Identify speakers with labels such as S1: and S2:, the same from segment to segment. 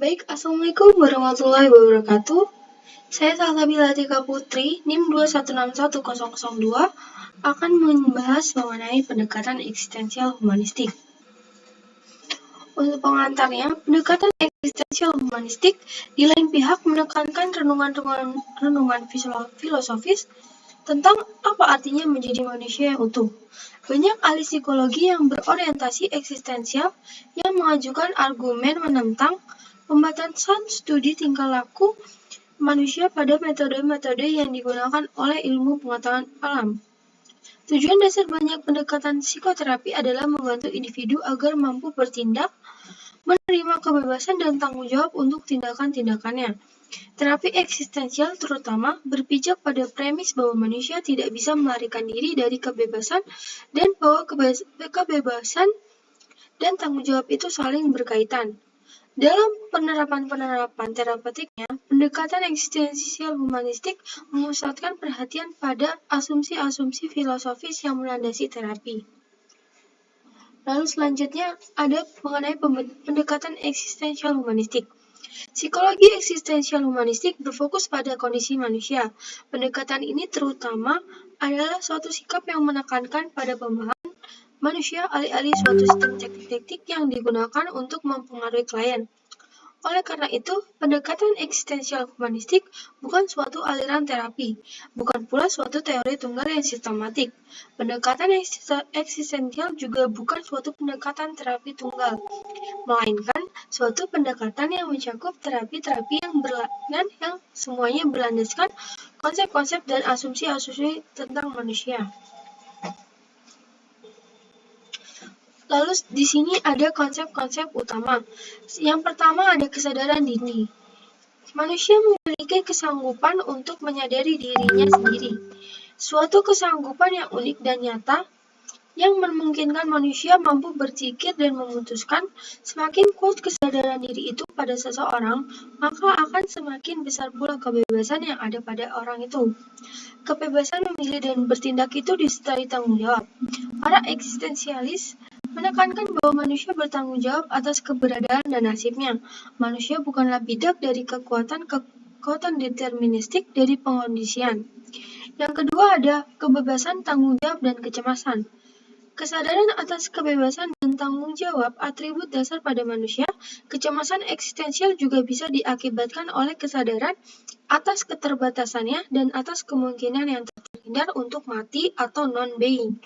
S1: Baik, Assalamualaikum warahmatullahi wabarakatuh. Saya Salsabila Tika Putri, NIM 2161002, akan membahas mengenai pendekatan eksistensial humanistik. Untuk pengantarnya, pendekatan eksistensial humanistik di lain pihak menekankan renungan filosofis tentang apa artinya menjadi manusia yang utuh. Banyak ahli psikologi yang berorientasi eksistensial yang mengajukan argumen menentang pembatasan studi tingkah laku manusia pada metode-metode yang digunakan oleh ilmu pengetahuan alam. Tujuan dasar banyak pendekatan psikoterapi adalah membantu individu agar mampu bertindak, menerima kebebasan dan tanggung jawab untuk tindakan-tindakannya. Terapi eksistensial terutama berpijak pada premis bahwa manusia tidak bisa melarikan diri dari kebebasan dan bahwa kebebasan dan tanggung jawab itu saling berkaitan. Dalam penerapan terapeutiknya, pendekatan eksistensial humanistik memusatkan perhatian pada asumsi-asumsi filosofis yang melandasi terapi. Lalu selanjutnya ada mengenai pendekatan eksistensial humanistik. Psikologi eksistensial humanistik berfokus pada kondisi manusia. Pendekatan ini terutama adalah suatu sikap yang menekankan pada pemahaman manusia alih-alih suatu sistem taktik yang digunakan untuk mempengaruhi klien. Oleh karena itu, pendekatan eksistensial humanistik bukan suatu aliran terapi, bukan pula suatu teori tunggal yang sistematik. Pendekatan eksistensial juga bukan suatu pendekatan terapi tunggal, melainkan suatu pendekatan yang mencakup terapi-terapi yang semuanya berlandaskan konsep-konsep dan asumsi-asumsi tentang manusia. Lalu di sini ada konsep-konsep utama. Yang pertama ada kesadaran diri. Manusia memiliki kesanggupan untuk menyadari dirinya sendiri. Suatu kesanggupan yang unik dan nyata yang memungkinkan manusia mampu berpikir dan memutuskan. Semakin kuat kesadaran diri itu pada seseorang, maka akan semakin besar pula kebebasan yang ada pada orang itu. Kebebasan memilih dan bertindak itu disertai tanggung jawab. Para eksistensialis menekankan bahwa manusia bertanggung jawab atas keberadaan dan nasibnya. Manusia bukanlah bidak dari kekuatan deterministik dari pengondisian. Yang kedua ada kebebasan, tanggung jawab, dan kecemasan. Kesadaran atas kebebasan dan tanggung jawab atribut dasar pada manusia. Kecemasan eksistensial juga bisa diakibatkan oleh kesadaran atas keterbatasannya dan atas kemungkinan yang terhindar untuk mati atau non-being.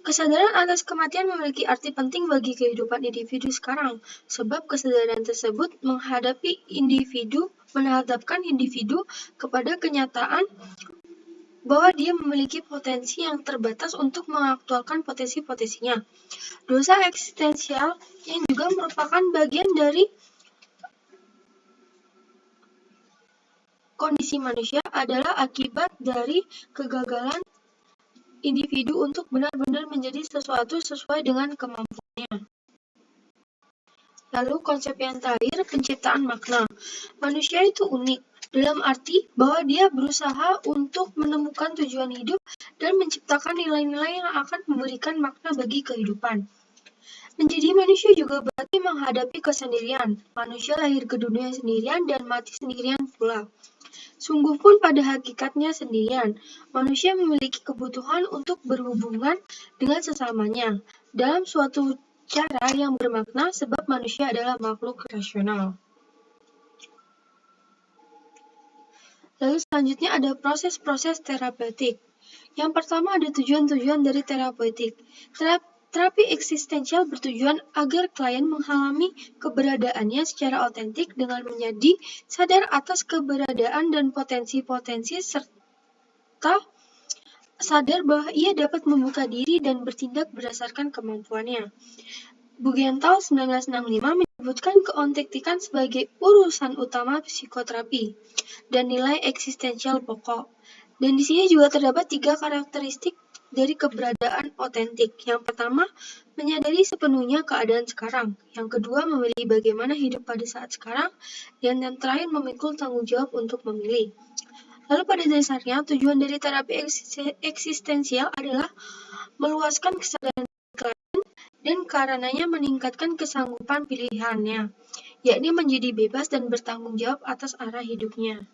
S1: Kesadaran atas kematian memiliki arti penting bagi kehidupan individu sekarang, sebab kesadaran tersebut menghadapkan individu kepada kenyataan bahwa dia memiliki potensi yang terbatas untuk mengaktualkan potensi-potensinya. Dosa eksistensial yang juga merupakan bagian dari kondisi manusia adalah akibat dari kegagalan individu untuk benar-benar menjadi sesuatu sesuai dengan kemampuannya. Lalu konsep yang terakhir, penciptaan makna. Manusia itu unik, dalam arti bahwa dia berusaha untuk menemukan tujuan hidup dan menciptakan nilai-nilai yang akan memberikan makna bagi kehidupan. Menjadi manusia juga berarti menghadapi kesendirian. Manusia lahir ke dunia sendirian dan mati sendirian pula. Sungguh pun pada hakikatnya sendirian, manusia memiliki kebutuhan untuk berhubungan dengan sesamanya dalam suatu cara yang bermakna sebab manusia adalah makhluk rasional. Lalu selanjutnya ada proses-proses terapeutik. Yang pertama ada tujuan-tujuan dari terapeutik. Terapi eksistensial bertujuan agar klien mengalami keberadaannya secara otentik dengan menjadi sadar atas keberadaan dan potensi-potensi serta sadar bahwa ia dapat membuka diri dan bertindak berdasarkan kemampuannya. Bugental 1965 menyebutkan keontektikan sebagai urusan utama psikoterapi dan nilai eksistensial pokok. Dan di sini juga terdapat 3 karakteristik dari keberadaan otentik. Yang pertama, menyadari sepenuhnya keadaan sekarang. Yang kedua, memilih bagaimana hidup pada saat sekarang. Dan yang terakhir, memikul tanggung jawab untuk memilih. Lalu pada dasarnya, tujuan dari terapi eksistensial adalah meluaskan kesadaran klien dan karenanya meningkatkan kesanggupan pilihannya. yakni menjadi bebas dan bertanggung jawab atas arah hidupnya.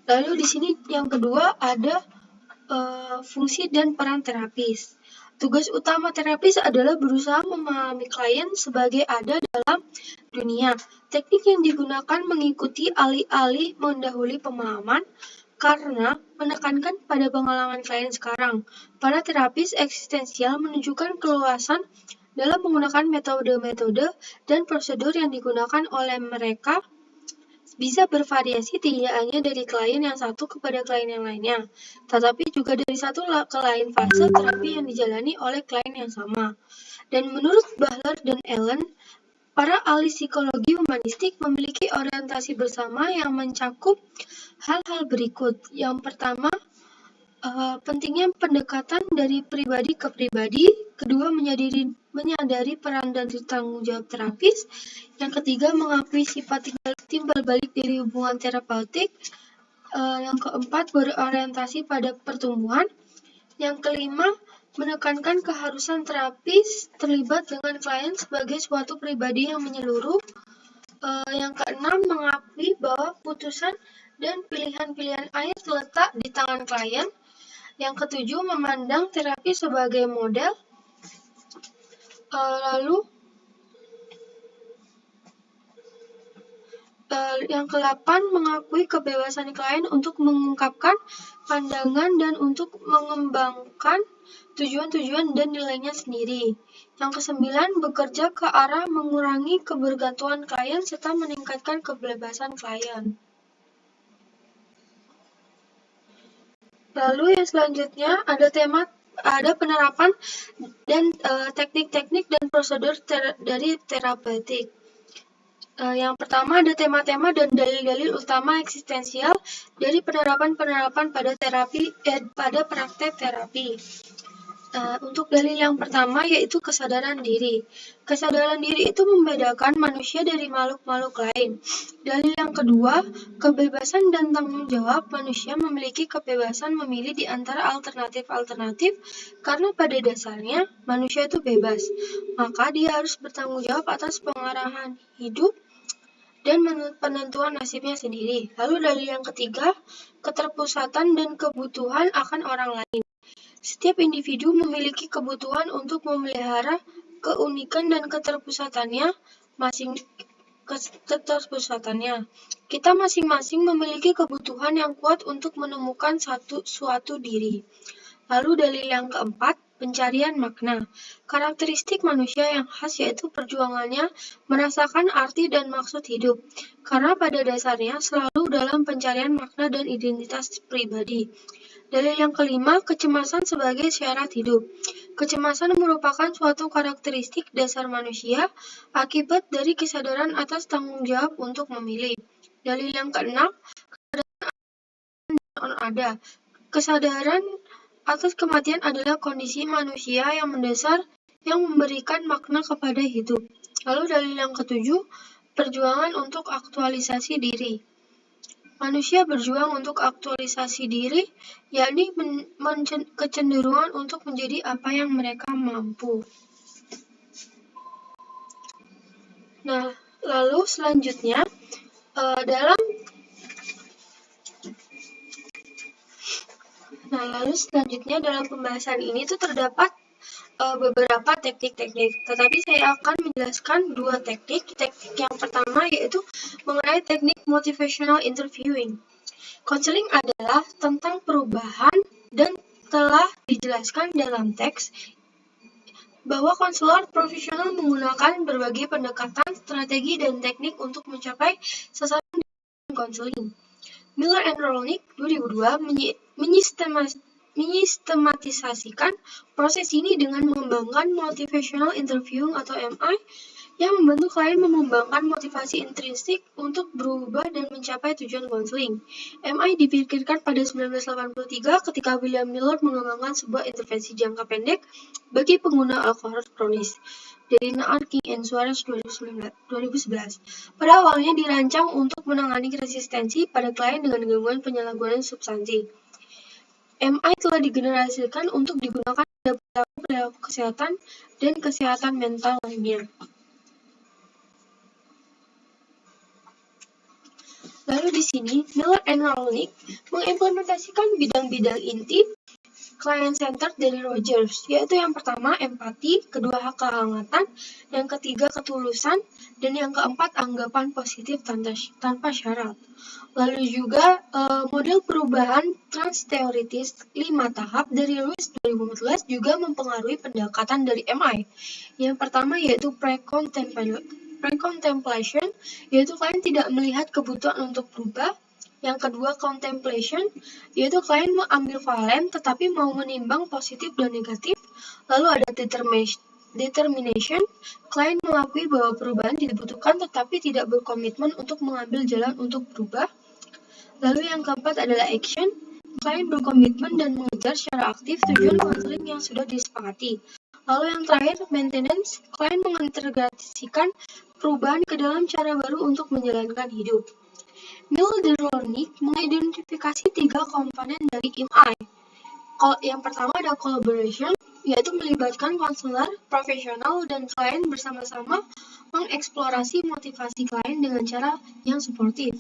S1: Lalu di sini yang kedua ada fungsi dan peran terapis. Tugas utama terapis adalah berusaha memahami klien sebagai ada dalam dunia. Teknik yang digunakan mengikuti alih-alih mendahului pemahaman karena menekankan pada pengalaman klien sekarang. Para terapis eksistensial menunjukkan keluasan dalam menggunakan metode-metode dan prosedur yang digunakan oleh mereka bisa bervariasi tidak hanya dari klien yang satu kepada klien yang lainnya, tetapi juga dari satu ke lain fase terapi yang dijalani oleh klien yang sama. Dan menurut Bahler dan Allen, para ahli psikologi humanistik memiliki orientasi bersama yang mencakup hal-hal berikut. Yang pertama, pentingnya pendekatan dari pribadi ke pribadi. Kedua, menyadari peran dan tanggung jawab terapis. Yang ketiga, mengakui sifat timbal balik dari hubungan terapeutik. Yang keempat, berorientasi pada pertumbuhan. Yang kelima, menekankan keharusan terapis terlibat dengan klien sebagai suatu pribadi yang menyeluruh. Yang keenam, mengakui bahwa putusan dan pilihan-pilihan akhir terletak di tangan klien. Yang ketujuh, memandang terapi sebagai model. Yang ke-8, mengakui kebebasan klien untuk mengungkapkan pandangan dan untuk mengembangkan tujuan-tujuan dan nilainya sendiri. Yang ke-9, bekerja ke arah mengurangi kebergantungan klien serta meningkatkan kebebasan klien. Lalu yang selanjutnya ada penerapan dan teknik-teknik dan prosedur dari terapeutik. Yang pertama ada tema-tema dan dalil-dalil utama eksistensial dari penerapan-penerapan pada praktek terapi. Untuk dalil yang pertama yaitu kesadaran diri. Kesadaran diri itu membedakan manusia dari makhluk-makhluk lain. Dalil yang kedua, kebebasan dan tanggung jawab. Manusia memiliki kebebasan memilih di antara alternatif-alternatif karena pada dasarnya manusia itu bebas. Maka dia harus bertanggung jawab atas pengarahan hidup dan penentuan nasibnya sendiri. Lalu dalil yang ketiga, keterpusatan dan kebutuhan akan orang lain. Setiap individu memiliki kebutuhan untuk memelihara keunikan dan keterpusatannya. Kita masing-masing memiliki kebutuhan yang kuat untuk menemukan suatu diri. Lalu dalil yang keempat, pencarian makna. Karakteristik manusia yang khas yaitu perjuangannya merasakan arti dan maksud hidup. Karena pada dasarnya selalu dalam pencarian makna dan identitas pribadi. Dalil yang kelima, kecemasan sebagai syarat hidup. Kecemasan merupakan suatu karakteristik dasar manusia akibat dari kesadaran atas tanggung jawab untuk memilih. Dalil yang keenam, kesadaran atas kematian adalah kondisi manusia yang mendasar yang memberikan makna kepada hidup. Lalu dalil yang ketujuh, perjuangan untuk aktualisasi diri. Manusia berjuang untuk aktualisasi diri, yakni kecenderungan untuk menjadi apa yang mereka mampu. Nah, lalu selanjutnya dalam pembahasan ini tuh terdapat beberapa teknik-teknik, tetapi saya akan menjelaskan dua teknik. Teknik yang pertama yaitu mengenai teknik motivational interviewing. Counseling adalah tentang perubahan dan telah dijelaskan dalam teks bahwa konselor profesional menggunakan berbagai pendekatan, strategi, dan teknik untuk mencapai sasaran konseling. Miller and Rolnick 2002 menyistematisasikan proses ini dengan mengembangkan motivational interviewing atau MI yang membantu klien mengembangkan motivasi intrinsik untuk berubah dan mencapai tujuan konseling. MI dipikirkan pada 1983 ketika William Miller mengembangkan sebuah intervensi jangka pendek bagi pengguna alkohol kronis. Dari Naar King and Suarez 2011. Pada awalnya dirancang untuk menangani resistensi pada klien dengan gangguan penyalahgunaan substansi. MI telah digenerasikan untuk digunakan pada perilaku kesehatan dan kesehatan mental lainnya. Lalu di sini, Miller and Rolnick mengimplementasikan bidang-bidang inti client-centered dari Rogers, yaitu yang pertama empati, kedua kehangatan, yang ketiga ketulusan, dan yang keempat anggapan positif tanpa syarat. Lalu juga model perubahan trans-teoritis 5 tahap dari Lewis 2014 juga mempengaruhi pendekatan dari MI. Yang pertama yaitu pre-contemplation, yaitu kalian tidak melihat kebutuhan untuk berubah. Yang kedua, contemplation, yaitu kalian ambivalent tetapi mau menimbang positif dan negatif. Lalu ada determination, kalian mengakui bahwa perubahan dibutuhkan tetapi tidak berkomitmen untuk mengambil jalan untuk berubah. Lalu yang keempat adalah action, kalian berkomitmen dan mengejar secara aktif tujuan konseling yang sudah disepakati. Lalu yang terakhir, maintenance, kalian mengintegrasikan perubahan ke dalam cara baru untuk menjalankan hidup. Miller dan Rolnick mengidentifikasi 3 komponen dari MI. Yang pertama ada collaboration, yaitu melibatkan konselor, profesional, dan klien bersama-sama mengeksplorasi motivasi klien dengan cara yang suportif.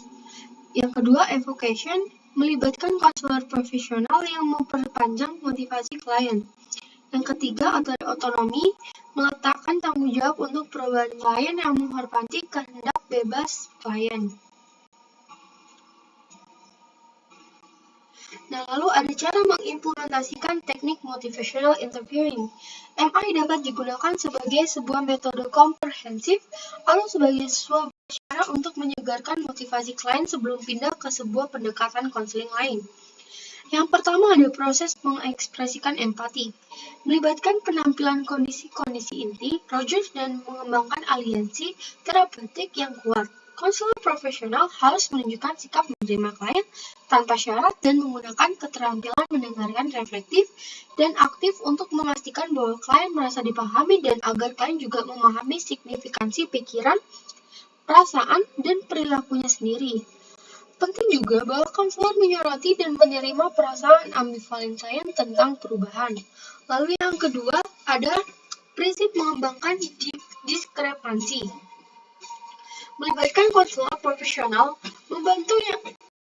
S1: Yang kedua, evocation, melibatkan konselor profesional yang memperpanjang motivasi klien. Yang ketiga, otonomi, meletakkan tanggung jawab untuk perubahan klien yang menghormati kehendak bebas klien. Nah, lalu ada cara mengimplementasikan teknik motivational interviewing. MI dapat digunakan sebagai sebuah metode komprehensif atau sebagai sebuah cara untuk menyegarkan motivasi klien sebelum pindah ke sebuah pendekatan konseling lain. Yang pertama ada proses mengekspresikan empati, melibatkan penampilan kondisi-kondisi inti, Rogers dan mengembangkan aliansi terapeutik yang kuat. Konselor profesional harus menunjukkan sikap menerima klien tanpa syarat dan menggunakan keterampilan mendengarkan reflektif dan aktif untuk memastikan bahwa klien merasa dipahami dan agar klien juga memahami signifikansi pikiran, perasaan, dan perilakunya sendiri. Penting juga bahwa konselor menyoroti dan menerima perasaan ambivalen klien tentang perubahan. Lalu yang kedua ada prinsip mengembangkan diskrepansi. Melibatkan konselor profesional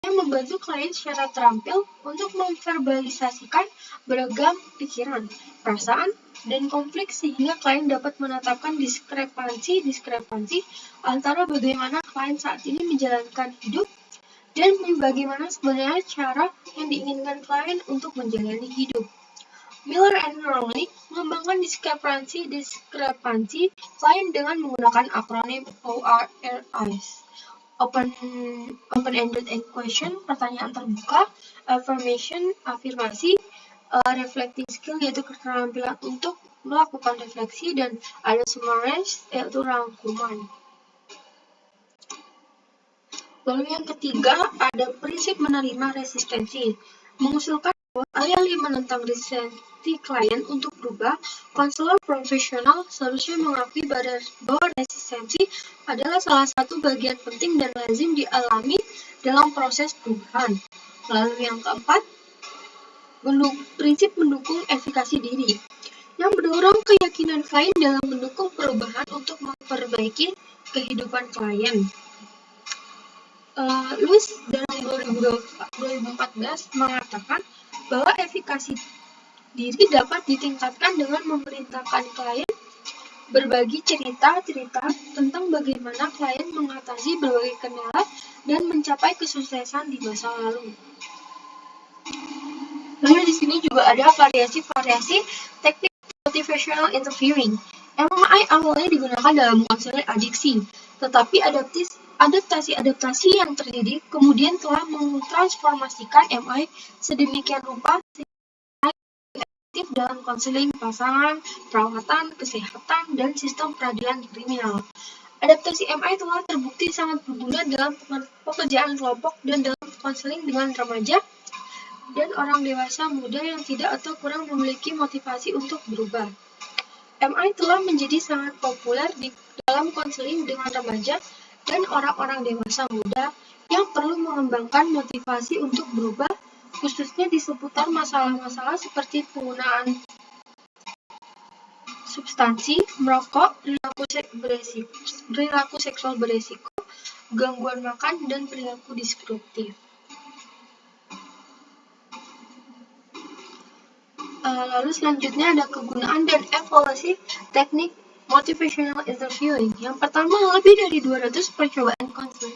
S1: yang membantu klien secara terampil untuk memverbalisasikan beragam pikiran, perasaan, dan konflik sehingga klien dapat menetapkan diskrepansi antara bagaimana klien saat ini menjalankan hidup dan bagaimana sebenarnya cara yang diinginkan klien untuk menjalani hidup. Miller and Rolnick mengembangkan diskrepansi klien dengan menggunakan akronim ORIS. Open-ended question, pertanyaan terbuka, affirmation, afirmasi, reflecting skill, yaitu keterampilan untuk melakukan refleksi, dan ada summarize, yaitu rangkuman. Lalu yang ketiga ada prinsip menerima resistensi, mengusulkan alih-alih menentang resistensi klien untuk berubah, konselor profesional seharusnya mengakui bahwa resistensi adalah salah satu bagian penting dan lazim dialami dalam proses perubahan. Lalu yang keempat, prinsip mendukung efikasi diri, yang mendorong keyakinan klien dalam mendukung perubahan untuk memperbaiki kehidupan klien. Lewis dalam 2014 mengatakan bahwa efikasi diri dapat ditingkatkan dengan memerintahkan klien berbagi cerita tentang bagaimana klien mengatasi berbagai kendala dan mencapai kesuksesan di masa lalu. Lalu di sini juga ada variasi-variasi teknik motivational interviewing. MI awalnya digunakan dalam konseling adiksi, tetapi adaptasi yang terjadi kemudian telah mentransformasikan MI sedemikian rupa sehingga efektif dalam konseling pasangan, perawatan, kesehatan, dan sistem peradilan kriminal. Adaptasi MI telah terbukti sangat berguna dalam pekerjaan kelompok dan dalam konseling dengan remaja dan orang dewasa muda yang tidak atau kurang memiliki motivasi untuk berubah. MI telah menjadi sangat populer di dalam konseling dengan remaja dan orang-orang dewasa muda yang perlu mengembangkan motivasi untuk berubah, khususnya di seputar masalah-masalah seperti penggunaan substansi, merokok, perilaku seksual beresiko, gangguan makan, dan perilaku disruptif. Lalu selanjutnya ada kegunaan dan evaluasi teknik motivational interviewing. Yang pertama, lebih dari 200 percobaan konseling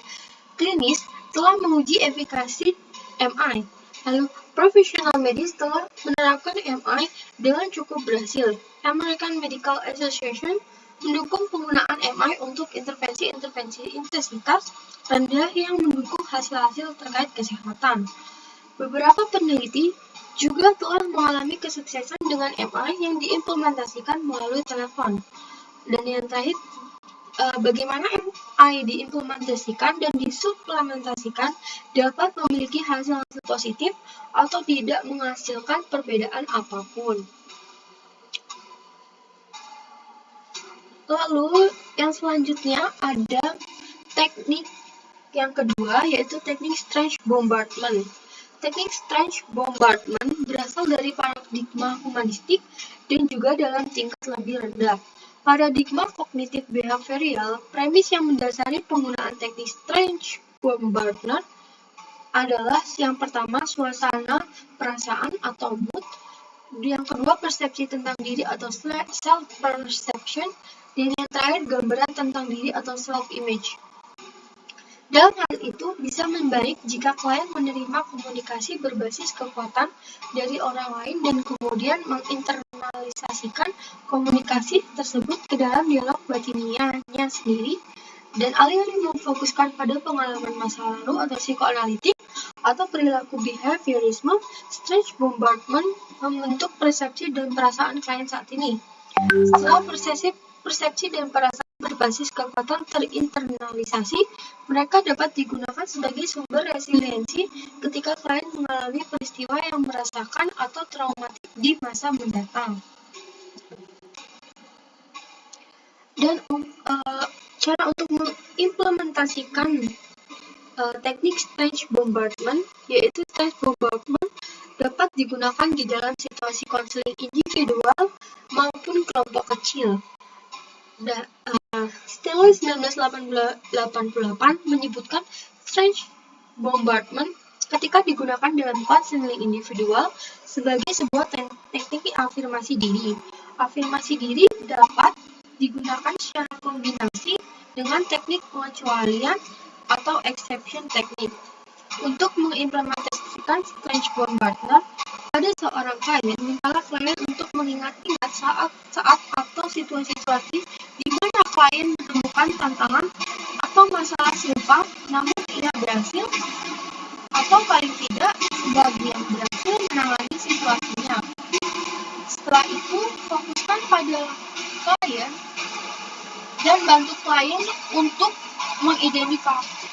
S1: klinis telah menguji efikasi MI. Lalu, profesional medis telah menerapkan MI dengan cukup berhasil. American Medical Association mendukung penggunaan MI untuk intervensi-intervensi intensitas rendah yang mendukung hasil-hasil terkait kesehatan. Beberapa peneliti juga telah mengalami kesuksesan dengan MI yang diimplementasikan melalui telepon. Dan yang terakhir, bagaimana MI diimplementasikan dan disuplementasikan dapat memiliki hasil-hasil positif atau tidak menghasilkan perbedaan apapun. Lalu yang selanjutnya ada teknik yang kedua, yaitu teknik strange bombardment. Teknik strange bombardment berasal dari paradigma humanistik dan juga dalam tingkat lebih rendah. Paradigma kognitif behavioral, premis yang mendasari penggunaan teknik strange bombardment adalah yang pertama suasana, perasaan atau mood, yang kedua persepsi tentang diri atau self-perception, dan yang terakhir gambaran tentang diri atau self-image. Dalam hal itu, bisa membaik jika klien menerima komunikasi berbasis kekuatan dari orang lain dan kemudian menginternalisasikan komunikasi tersebut ke dalam dialog batiniahnya sendiri, dan alih-alih memfokuskan pada pengalaman masa lalu atau psikoanalitik atau perilaku behaviorisme, strange bombardment membentuk persepsi dan perasaan klien saat ini. Setelah persepsi dan perasaan berbasis kekuatan terinternalisasi, mereka dapat digunakan sebagai sumber resiliensi ketika klien mengalami peristiwa yang merasakan atau traumatik di masa mendatang. Dan cara untuk mengimplementasikan teknik strange bombardment, yaitu strange bombardment dapat digunakan di dalam situasi konseling individual maupun kelompok kecil. Stanley 1988 menyebutkan strange bombardment ketika digunakan dalam konseling individual sebagai sebuah teknik afirmasi diri. Afirmasi diri dapat digunakan secara kombinasi dengan teknik pengecualian atau exception teknik. Untuk mengimplementasikan strange bombardment pada seorang klien, mintalah klien untuk mengingat-ingat saat atau situasi-situasi di mana klien menemukan tantangan atau masalah serupa, namun ia berhasil atau paling tidak sebagian berhasil menangani situasinya. Setelah itu, fokuskan pada klien dan bantu klien untuk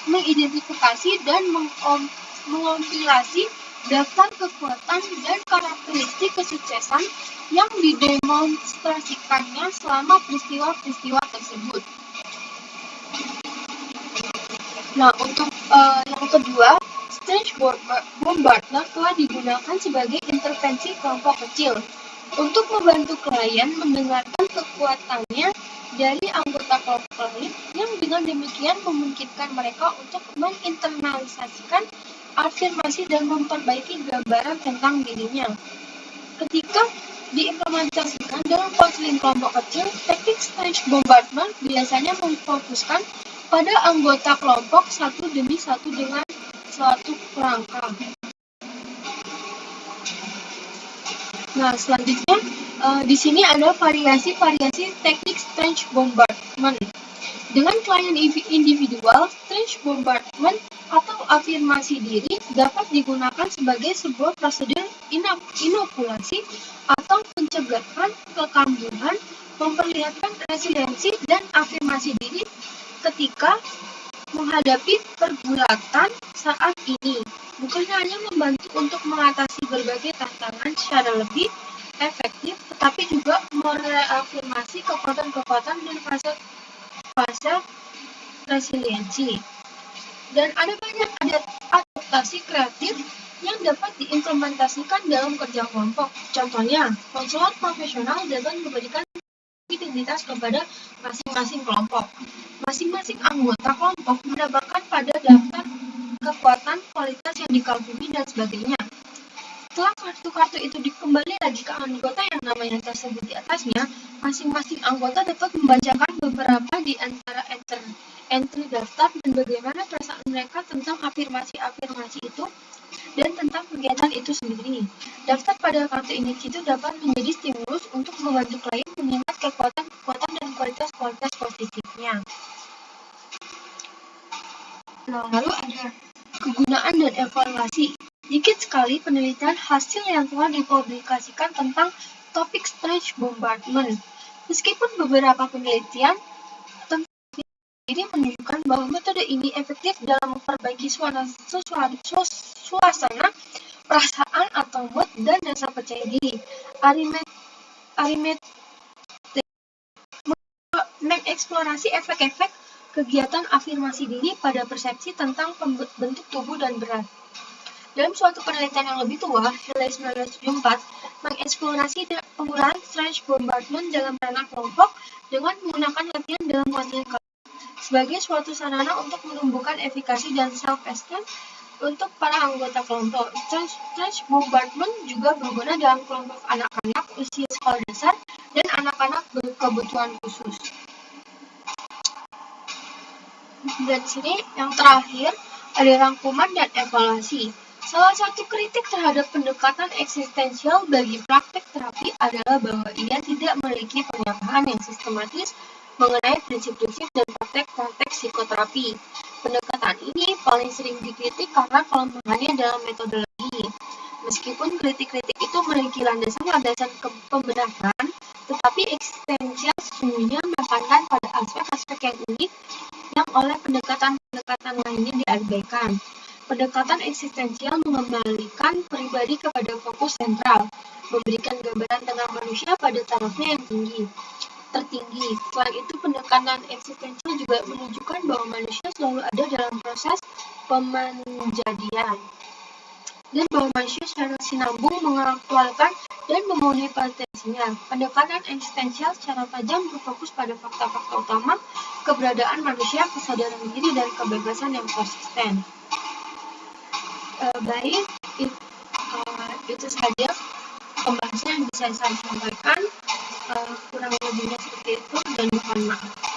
S1: mengidentifikasi dan mengompilasi daftar kekuatan dan karakteristik kesuksesan yang didemonstrasikannya selama peristiwa-peristiwa tersebut. Nah, untuk yang kedua, strange bombardment telah digunakan sebagai intervensi kelompok kecil untuk membantu klien mendengarkan kekuatannya dari anggota kelompok lain, yang dengan demikian memungkinkan mereka untuk menginternalisasikan afirmasi dan memperbaiki gambaran tentang dirinya. Ketika diimplementasikan dalam konseling kelompok kecil, teknik strange bombardment biasanya memfokuskan pada anggota kelompok satu demi satu dengan suatu kerangka. Nah, selanjutnya di sini ada variasi-variasi teknik strange bombardment. Dengan klien individual, strange bombardment atau afirmasi diri dapat digunakan sebagai sebuah prosedur inokulasi atau pencegahan kekambuhan, memperlihatkan resiliensi dan afirmasi diri ketika menghadapi pergulatan saat ini. Bukan hanya membantu untuk mengatasi berbagai tantangan secara lebih efektif, tetapi juga mereafirmasi kekuatan-kekuatan dan fase resiliensi. Dan ada banyak adaptasi kreatif yang dapat diimplementasikan dalam kerja kelompok. Contohnya, konselor profesional dapat memberikan identitas kepada masing-masing kelompok. Masing-masing anggota kelompok mendapatkan pada daftar kekuatan, kualitas yang dikagumi, dan sebagainya. Setelah kartu-kartu itu dikembali lagi ke anggota yang namanya tersebut di atasnya, masing-masing anggota dapat membacakan beberapa di antara entry daftar dan bagaimana perasaan mereka tentang afirmasi-afirmasi itu dan tentang kegiatan itu sendiri. Daftar pada kartu individu dapat menjadi stimulus untuk membantu klien mengingat kekuatan-kekuatan dan kualitas-kualitas positifnya. Nah, lalu ada kegunaan dan evaluasi. Dikit sekali penelitian hasil yang telah dipublikasikan tentang topik strange bombardment. Meskipun beberapa penelitian tentang ini menunjukkan bahwa metode ini efektif dalam memperbaiki suasana, perasaan atau mood, dan rasa percaya diri. Mengeksplorasi efek-efek kegiatan afirmasi diri pada persepsi tentang bentuk tubuh dan berat. Dalam suatu penelitian yang lebih tua, Haley 1974, mengeksplorasi penggunaan strange bombardment dalam ranah kelompok dengan menggunakan latihan dalam latihan kelompok sebagai suatu sarana untuk menumbuhkan efikasi dan self-esteem untuk para anggota kelompok. Strange bombardment juga berguna dalam kelompok anak-anak usia sekolah dasar dan anak-anak berkebutuhan khusus. Dan sini yang terakhir ada rangkuman dan evaluasi. Salah satu kritik terhadap pendekatan eksistensial bagi praktek terapi adalah bahwa ia tidak memiliki pernyataan yang sistematis mengenai prinsip-prinsip dan praktek-praktek psikoterapi. Pendekatan ini paling sering dikritik karena kelemahannya dalam metodologi. Meskipun kritik-kritik itu memiliki landasan-landasan pembenaran, tetapi eksistensial sesungguhnya menekankan pada aspek-aspek yang unik yang oleh pendekatan-pendekatan lainnya diabaikan. Pendekatan eksistensial mengembalikan pribadi kepada fokus sentral, memberikan gambaran tentang manusia pada tarafnya yang tertinggi. Selain itu, pendekatan eksistensial juga menunjukkan bahwa manusia selalu ada dalam proses pemenjadian, dan bahwa manusia secara sinambung mengaktualkan dan memenuhi potensinya. Pendekatan eksistensial secara tajam berfokus pada fakta-fakta utama keberadaan manusia, kesadaran diri, dan kebebasan yang konsisten. Baik, itu saja pembahasan yang bisa saya sampaikan. Kurang lebihnya seperti itu, dan mohon maaf.